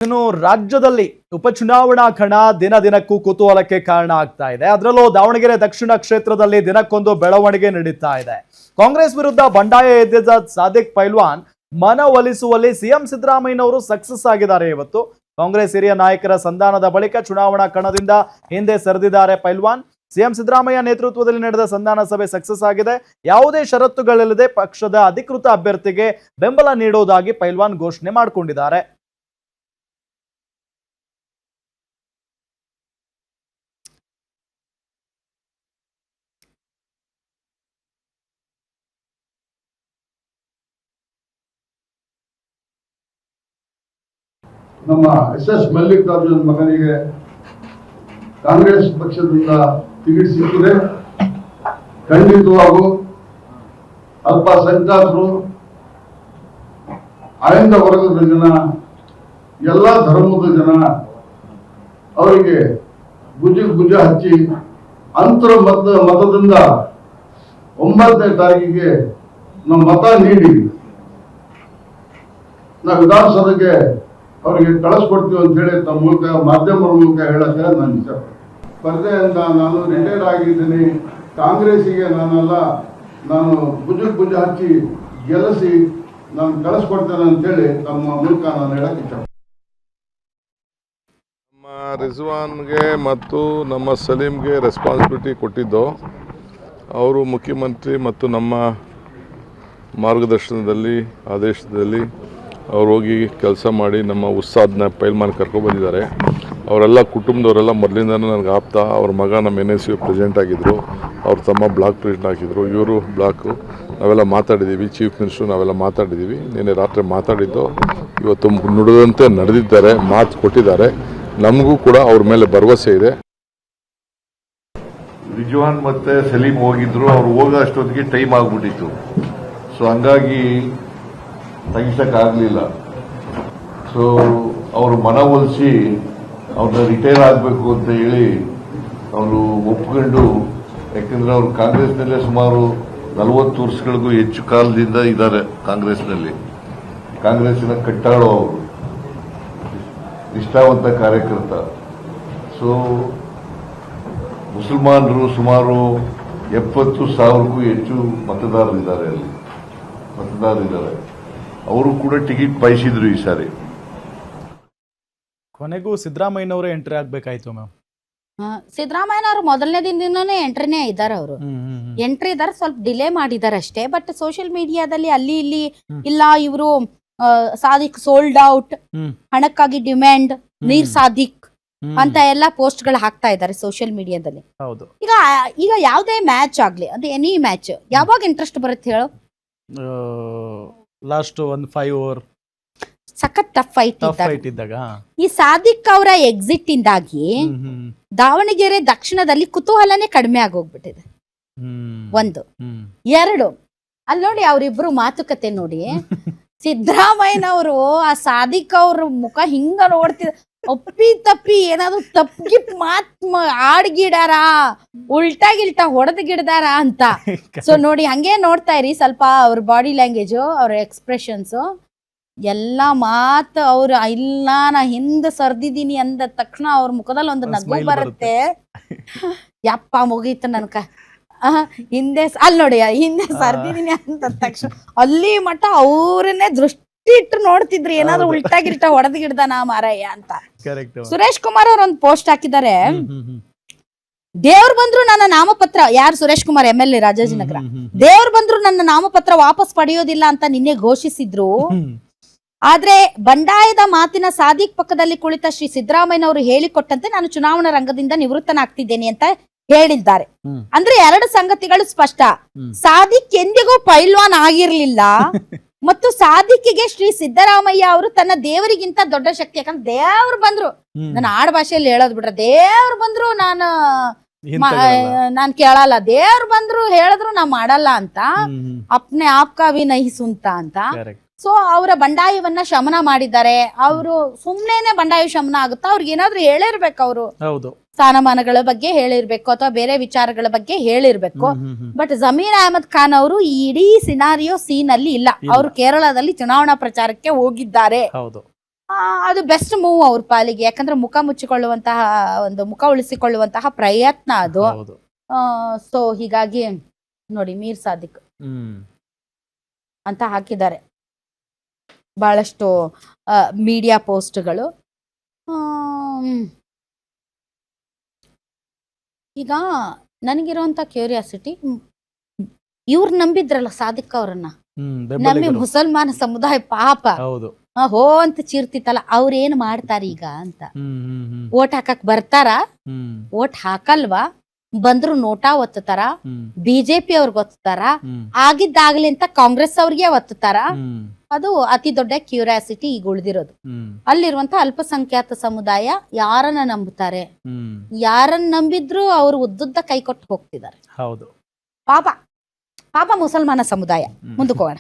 ಇನ್ನು ರಾಜ್ಯದಲ್ಲಿ ಉಪಚುನಾವಣಾ ಕಣ ದಿನ ದಿನಕ್ಕೂ ಕುತೂಹಲಕ್ಕೆ ಕಾರಣ ಆಗ್ತಾ ಇದೆ. ಅದರಲ್ಲೂ ದಾವಣಗೆರೆ ದಕ್ಷಿಣ ಕ್ಷೇತ್ರದಲ್ಲಿ ದಿನಕ್ಕೊಂದು ಬೆಳವಣಿಗೆ ನಡೀತಾ ಇದೆ. ಕಾಂಗ್ರೆಸ್ ವಿರುದ್ಧ ಬಂಡಾಯ ಎದ್ದಿದ್ದ ಸಾದಿಕ್ ಪೈಲ್ವಾನ್ ಮನವೊಲಿಸುವಲ್ಲಿ ಸಿಎಂ ಸಿದ್ದರಾಮಯ್ಯನವರು ಸಕ್ಸಸ್ ಆಗಿದ್ದಾರೆ. ಇವತ್ತು ಕಾಂಗ್ರೆಸ್ ಹಿರಿಯ ನಾಯಕರ ಸಂಧಾನದ ಬಳಿಕ ಚುನಾವಣಾ ಕಣದಿಂದ ಹಿಂದೆ ಸರಿದಿದ್ದಾರೆ ಪೈಲ್ವಾನ್. ಸಿಎಂ ಸಿದ್ದರಾಮಯ್ಯ ನೇತೃತ್ವದಲ್ಲಿ ನಡೆದ ಸಂಧಾನ ಸಭೆ ಸಕ್ಸಸ್ ಆಗಿದೆ. ಯಾವುದೇ ಷರತ್ತುಗಳಿಲ್ಲದೆ ಪಕ್ಷದ ಅಧಿಕೃತ ಅಭ್ಯರ್ಥಿಗೆ ಬೆಂಬಲ ನೀಡುವುದಾಗಿ ಪೈಲ್ವಾನ್ ಘೋಷಣೆ ಮಾಡಿಕೊಂಡಿದ್ದಾರೆ. ನಮ್ಮ ಎಸ್ ಮಲ್ಲಿಕಾರ್ಜುನ್ ಮಗನಿಗೆ ಕಾಂಗ್ರೆಸ್ ಪಕ್ಷದಿಂದ ಟಿಕೆಟ್ ಸಿಕ್ಕಿದೆ. ಖಂಡಿತವಾಗೂ ಅಲ್ಪಸಂಖ್ಯಾತರು, ಆಯಂದ ವರ್ಗದ ಜನ, ಎಲ್ಲ ಧರ್ಮದ ಜನ ಅವರಿಗೆ ಭುಜ ಹಚ್ಚಿ ಅಂತರ ಮತದಿಂದ 9ನೇ ತಾರೀಕಿಗೆ ನಾವು ಮತ ನೀಡಿ ನಾವು ವಿಧಾನಸಭೆಗೆ ಅವರಿಗೆ ಕಳಿಸ್ಕೊಡ್ತೀವಿ ಅಂತ ಹೇಳಿ ತಮ್ಮ ಮೂಲಕ ಮಾಧ್ಯಮದ ಮೂಲಕ ಹೇಳಕ್ಕೆ ನಾನು ಇಷ್ಟ. ಸ್ಪರ್ಧೆಯಿಂದ ನಾನು ರಿಟೈರ್ ಆಗಿದ್ದೀನಿ. ಕಾಂಗ್ರೆಸ್ಸಿಗೆ ನಾನು ಭುಜ ಹಚ್ಚಿ ಗೆಲ್ಲಿಸಿ ನಾನು ಕಳಿಸ್ಕೊಡ್ತೇನೆ ಅಂತೇಳಿ ತಮ್ಮ ಮೂಲಕ ನಾನು ಹೇಳಕ್ಕೆ ಇಷ್ಟ. ನಮ್ಮ ರಿಜ್ವಾನ್ಗೆ ಮತ್ತು ನಮ್ಮ ಸಲೀಮ್ಗೆ ರೆಸ್ಪಾನ್ಸಿಬಿಲಿಟಿ ಕೊಟ್ಟಿದ್ದು ಅವರು ಮುಖ್ಯಮಂತ್ರಿ ಮತ್ತು ನಮ್ಮ ಮಾರ್ಗದರ್ಶನದಲ್ಲಿ ಆದೇಶದಲ್ಲಿ ಅವ್ರು ಹೋಗಿ ಕೆಲಸ ಮಾಡಿ ನಮ್ಮ ಉತ್ಸಾಹನ ಪೈಲ್ವಾನ್ ಕರ್ಕೊಬಂದಿದ್ದಾರೆ. ಅವರೆಲ್ಲ ಕುಟುಂಬದವರೆಲ್ಲ ಮೊದಲಿಂದನೂ ನನಗೆ ಆಪ್ತ. ಅವ್ರ ಮಗ ನಮ್ಮ NSU ಪ್ರೆಸಿಡೆಂಟ್ ಆಗಿದ್ದರು, ಅವ್ರ ತಮ್ಮ ಬ್ಲಾಕ್ ಪ್ರೆಸಿಡೆಂಟ್ ಆಗಿದ್ದರು, ಇವರು ಬ್ಲಾಕು. ನಾವೆಲ್ಲ ಮಾತಾಡಿದ್ದೀವಿ, ಚೀಫ್ ಮಿನಿಸ್ಟ್ರು ನಾವೆಲ್ಲ ಮಾತಾಡಿದ್ದೀವಿ. ನಿನ್ನೆ ರಾತ್ರಿ ಮಾತಾಡಿದ್ದು ಇವತ್ತು ನುಡಿದಂತೆ ನಡೆದಿದ್ದಾರೆ, ಮಾತು ಕೊಟ್ಟಿದ್ದಾರೆ. ನಮಗೂ ಕೂಡ ಅವ್ರ ಮೇಲೆ ಭರವಸೆ ಇದೆ. ರಿಜ್ವಾನ್ ಮತ್ತೆ ಸಲೀಂ ಹೋಗಿದ್ರು, ಅವ್ರು ಹೋಗೋ ಅಷ್ಟೊತ್ತಿಗೆ ಟೈಮ್ ಆಗ್ಬಿಟ್ಟಿತ್ತು. ಸೊ ಹಂಗಾಗಿ ತೆಗಿಸಕ್ಕಾಗಲಿಲ್ಲ. ಸೊ ಅವರು ಮನವೊಲಿಸಿ ಅವ್ರನ್ನ ರಿಟೈರ್ ಆಗಬೇಕು ಅಂತ ಹೇಳಿ ಅವರು ಒಪ್ಕೊಂಡು, ಯಾಕೆಂದ್ರೆ ಅವರು ಕಾಂಗ್ರೆಸ್ನಲ್ಲೇ ಸುಮಾರು 40 ವರ್ಷಗಳಿಗೂ ಹೆಚ್ಚು ಕಾಲದಿಂದ ಇದ್ದಾರೆ. ಕಾಂಗ್ರೆಸ್ಸಿನ ಕಟ್ಟಾಳೋ ಅವರು, ನಿಷ್ಠಾವಂತ ಕಾರ್ಯಕರ್ತ. ಸೊ ಮುಸಲ್ಮಾನರು ಸುಮಾರು 70,000ಕ್ಕೂ ಹೆಚ್ಚು ಮತದಾರರಿದ್ದಾರೆ. ಅವರು ಕೂಡ ಟಿಕೆಟ್ ಬಯಸಿದ್ರು ಈ ಸಾರಿ. ಕೊನೆಗೂ ಸಿದ್ದರಾಮಯ್ಯನವರೇ ಎಂಟ್ರಿ ಆಗ್ಬೇಕಾಯ್ತು ಮ್ಯಾಮ್. ಸಿದ್ದರಾಮಯ್ಯನವರು ಮೊದಲನೇ ದಿನದಿಂದನೇ ಎಂಟ್ರಿನೇ ಇದ್ದಾರೆ. ಅವರು ಎಂಟ್ರಿ ಇದ್ದಾರೆ, ಸ್ವಲ್ಪ ಡಿಲೇ ಮಾಡಿದ್ದಾರೆ ಅಷ್ಟೇ. ಬಟ್ ಸೋಷಿಯಲ್ ಮೀಡಿಯಾದಲ್ಲಿ ಅಲ್ಲಿ ಇಲ್ಲಿ ಇಲ್ಲ ಇವರು ಸಾದಿಕ್ ಸೋಲ್ಡ್ ಔಟ್, ಹಣಕ್ಕಾಗಿ ಡಿಮ್ಯಾಂಡ್, ನೀರ್ ಸಾದಿಕ್ ಅಂತ ಎಲ್ಲ ಪೋಸ್ಟ್ ಗಳು ಹಾಕ್ತಾ ಇದ್ದಾರೆ ಸೋಷಿಯಲ್ ಮೀಡಿಯಾದಲ್ಲಿ. ಈಗ ಯಾವುದೇ ಮ್ಯಾಚ್ ಆಗ್ಲಿ, ಅದು ಎನಿ ಮ್ಯಾಚ್ ಯಾವಾಗ ಇಂಟ್ರೆಸ್ಟ್ ಬರುತ್ತೆ ಹೇಳು? ಲಾಸ್ಟ್ 5 ಓವರ್ ಸಖತ್ ಟಫ್ ಫೈಟ್ ಇದ್ದಾಗ ಈ ಸಾದಿಕ್ ಅವರ ಎಕ್ಸಿಟ್ ಇಂದಾಗಿ ದಾವಣಗೆರೆ ದಕ್ಷಿಣದಲ್ಲಿ ಕುತೂಹಲನೇ ಕಡಿಮೆ ಆಗೋಗ್ಬಿಟ್ಟಿದೆ. 1 2 ಅಲ್ಲಿ ನೋಡಿ ಅವರಿಬ್ರು ಮಾತುಕತೆ ನೋಡಿ. ಸಿದ್ದರಾಮಯ್ಯನವರು ಆ ಸಾದಿಕ್ ಅವ್ರ ಮುಖ ಹಿಂಗ ನೋಡ್ತಿದ, ಒಪ್ಪಿ ತಪ್ಪಿ ಏನಾದ್ರು ತಪ್ಪಿಗಿಪ್ ಆಡ್ಗಿಡಾರ, ಉಲ್ಟಾ ಗಿಲ್ಟಾ ಹೊಡೆದ್ ಗಿಡದಾರ ಅಂತ. ಸೊ ನೋಡಿ, ಹಂಗೆ ನೋಡ್ತಾ ಇರಿ ಸ್ವಲ್ಪ ಅವ್ರ ಬಾಡಿ ಲ್ಯಾಂಗ್ವೇಜು, ಅವ್ರ ಎಕ್ಸ್ಪ್ರೆಷನ್ಸ್ ಎಲ್ಲ ಮಾತು. ಅವ್ರು ಇಲ್ಲ ನಾ ಹಿಂದೆ ಸರ್ದಿದ್ದೀನಿ ಅಂದ ತಕ್ಷಣ ಅವ್ರ ಮುಖದಲ್ಲಿ ಒಂದು ನಗು ಬರುತ್ತೆ. ಯಪ್ಪ ಮುಗೀತು ನನ್ಕ ಹಿಂದೆ ಅಲ್ಲಿ ನೋಡಿ, ಹಿಂದೆ ಸರ್ದಿದ್ದೀನಿ ಅಂದ ತಕ್ಷಣ ಅಲ್ಲಿ ಮಟ್ಟ ಅವ್ರನ್ನೇ ದೃಷ್ಟಿ ಇಟ್ಟು ನೋಡ್ತಿದ್ರಿ, ಏನಾದ್ರು ಉಲ್ಟಾ ಗಿಲ್ಟಾ ಹೊಡೆದ್ ಗಿಡ್ದಾನ ಮಾರಯ್ಯ ಅಂತ. ಸುರೇಶ್ ಕುಮಾರ್ ಅವ್ರ ಒಂದು ಪೋಸ್ಟ್ ಹಾಕಿದ್ದಾರೆ. ದೇವ್ರು ಬಂದ್ರು ನನ್ನ ನಾಮಪತ್ರ, ಯಾರು ಸುರೇಶ್ ಕುಮಾರ್ MLA ರಾಜಾಜಿನಗರ, ದೇವ್ರು ಬಂದ್ರು ನನ್ನ ನಾಮಪತ್ರ ವಾಪಸ್ ಪಡೆಯೋದಿಲ್ಲ ಅಂತ ನಿನ್ನೆ ಘೋಷಿಸಿದ್ರು. ಆದ್ರೆ ಬಂಡಾಯದ ಮಾತಿನ ಸಾದಿಕ್ ಪಕ್ಕದಲ್ಲಿ ಕುಳಿತ ಶ್ರೀ ಸಿದ್ದರಾಮಯ್ಯನವರು ಹೇಳಿಕೊಟ್ಟಂತೆ ನಾನು ಚುನಾವಣಾ ರಂಗದಿಂದ ನಿವೃತ್ತನಾಗ್ತಿದ್ದೇನೆ ಅಂತ ಹೇಳಿದ್ದಾರೆ. ಅಂದ್ರೆ 2 ಸಂಗತಿಗಳು ಸ್ಪಷ್ಟ. ಸಾದಿಕ್ ಎಂದಿಗೂ ಪೈಲ್ವಾನ್ ಆಗಿರ್ಲಿಲ್ಲ ಮತ್ತು ಸಾದಿಕ್ಕಿಗೆ ಶ್ರೀ ಸಿದ್ದರಾಮಯ್ಯ ಅವರು ತನ್ನ ದೇವರಿಗಿಂತ ದೊಡ್ಡ ಶಕ್ತಿ. ಯಾಕಂದ್ರೆ ದೇವ್ರು ಬಂದ್ರು, ನಾನು ಆಡ ಭಾಷೆಯಲ್ಲಿ ಹೇಳೋದ್ ಬಿಟ್ರೆ, ದೇವ್ರು ಬಂದ್ರು ನಾನ್ ಕೇಳಲ್ಲ, ದೇವ್ರು ಬಂದ್ರು ಹೇಳಿದ್ರು ನಾ ಮಾಡಲ್ಲ ಅಂತ ಅಪ್ನೆ ಆಪ್ಕಾ ವಿ ನಹಿ ಸುಂತ ಅಂತ. ಸೊ ಅವರ ಬಂಡಾಯವನ್ನ ಶಮನ ಮಾಡಿದ್ದಾರೆ. ಅವರು ಸುಮ್ನೇನೆ ಬಂಡಾಯ ಶಮನ ಆಗುತ್ತಾ? ಅವ್ರಿಗೆ ಏನಾದ್ರು ಹೇಳಿರ್ಬೇಕು, ಅವರು ಸ್ಥಾನಮಾನಗಳ ಬಗ್ಗೆ ಹೇಳಿರ್ಬೇಕು ಅಥವಾ ಬೇರೆ ವಿಚಾರಗಳ ಬಗ್ಗೆ ಹೇಳಿರ್ಬೇಕು. ಬಟ್ ಜಮೀರ್ ಅಹಮದ್ ಖಾನ್ ಅವರು ಈ ಇಡೀ ಸಿನಾರಿಯೋ ಸೀನ್ ಅಲ್ಲಿ ಇಲ್ಲ. ಅವರು ಕೇರಳದಲ್ಲಿ ಚುನಾವಣಾ ಪ್ರಚಾರಕ್ಕೆ ಹೋಗಿದ್ದಾರೆ. ಅದು ಬೆಸ್ಟ್ ಮೂವ್ ಅವ್ರ ಪಾಲಿಗೆ. ಯಾಕಂದ್ರೆ ಮುಖ ಮುಚ್ಚಿಕೊಳ್ಳುವಂತಹ ಒಂದು ಮುಖ ಉಳಿಸಿಕೊಳ್ಳುವಂತಹ ಪ್ರಯತ್ನ ಅದು. ಹೌದು. ಸೊ ಹೀಗಾಗಿ ನೋಡಿ ಮೀರ್ ಸಾದಿಕ್ ಅಂತ ಹಾಕಿದ್ದಾರೆ ಬಹಳಷ್ಟು ಮೀಡಿಯಾ ಪೋಸ್ಟ್ಗಳು. ಈಗ ನನಗಿರುವಂತ ಕ್ಯೂರಿಯಾಸಿಟಿ, ಇವ್ರು ನಂಬಿದ್ರಲ್ಲ ಸಾದಿಕ್ ಅವ್ರನ್ನ, ನಂಬಿ ಮುಸಲ್ಮಾನ ಸಮುದಾಯ ಪಾಪ ಹೌದು ಹೋ ಅಂತ ಚೀರ್ತಿತ್ತಲ್ಲ, ಅವ್ರೇನ್ ಮಾಡ್ತಾರ ಈಗ ಅಂತ. ಓಟ್ ಹಾಕಕ್ ಬರ್ತಾರ, ಓಟ್ ಹಾಕಲ್ವಾ, ಬಂದ್ರು ನೋಟಾ ಒತ್ತುತ್ತಾರ, ಬಿಜೆಪಿ ಅವ್ರಿಗೆ ಒತ್ತುತ್ತಾರ, ಆಗಿದ್ದಾಗ್ಲಿ ಅಂತ ಕಾಂಗ್ರೆಸ್ ಅವ್ರಿಗೆ ಒತ್ತುತ್ತಾರ. ಅದು ಅತಿ ದೊಡ್ಡ ಕ್ಯೂರಿಯಾಸಿಟಿ ಈಗ ಉಳಿದಿರೋದು. ಅಲ್ಲಿರುವಂತ ಅಲ್ಪಸಂಖ್ಯಾತ ಸಮುದಾಯ ಯಾರನ್ನ ನಂಬುತ್ತಾರೆ, ಯಾರನ್ನ ನಂಬಿದ್ರು ಅವ್ರು ಉದ್ದುದ್ದ ಕೈ ಕೊಟ್ಟು ಹೋಗ್ತಿದ್ದಾರೆ. ಹೌದು. ಪಾಪ ಪಾಪ ಮುಸಲ್ಮಾನ ಸಮುದಾಯ. ಮುಂದಕ್ಕೆ ಹೋಗೋಣ.